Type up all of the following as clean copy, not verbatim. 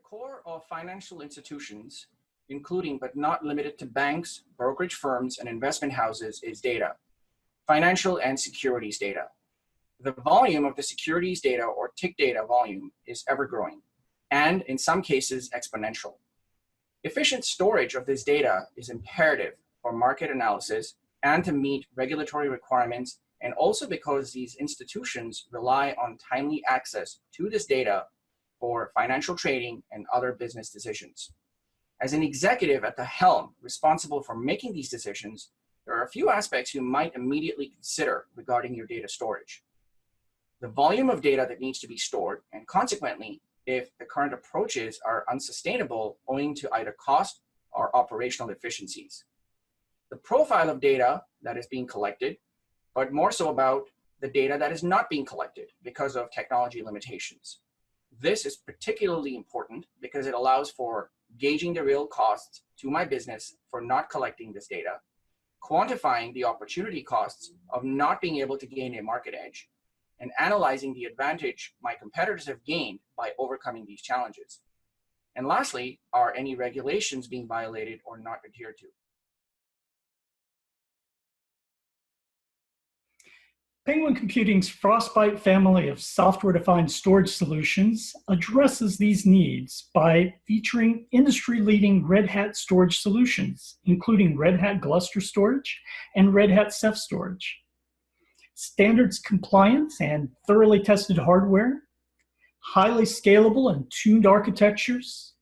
core of financial institutions, including but not limited to banks, brokerage firms, and investment houses, is data, financial and securities data. The volume of the securities data or TIC data volume is ever growing, and in some cases exponential. Efficient storage of this data is imperative for market analysis and to meet regulatory requirements, and also because these institutions rely on timely access to this data for financial trading and other business decisions. As an executive at the helm responsible for making these decisions, there are a few aspects you might immediately consider regarding your data storage. The volume of data that needs to be stored, and consequently, if the current approaches are unsustainable owing to either cost or operational efficiencies. The profile of data that is being collected, but more so about the data that is not being collected because of technology limitations. This is particularly important because it allows for gauging the real costs to my business for not collecting this data, quantifying the opportunity costs of not being able to gain a market edge, and analyzing the advantage my competitors have gained by overcoming these challenges. And lastly, are any regulations being violated or not adhered to? Penguin Computing's Frostbite family of software-defined storage solutions addresses these needs by featuring industry-leading Red Hat storage solutions, including Red Hat Gluster Storage and Red Hat Ceph Storage. Standards compliance and thoroughly tested hardware, highly scalable and tuned architectures,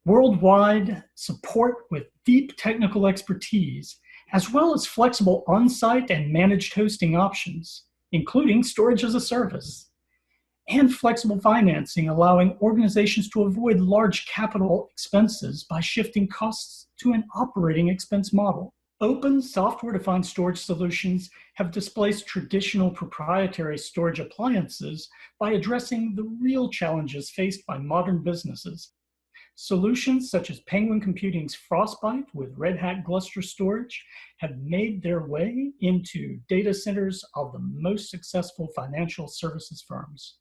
worldwide support with deep technical expertise, as well as flexible on-site and managed hosting options, including storage as a service, and flexible financing, allowing organizations to avoid large capital expenses by shifting costs to an operating expense model. Open software-defined storage solutions have displaced traditional proprietary storage appliances by addressing the real challenges faced by modern businesses. Solutions such as Penguin Computing's Frostbite with Red Hat Gluster Storage have made their way into data centers of the most successful financial services firms.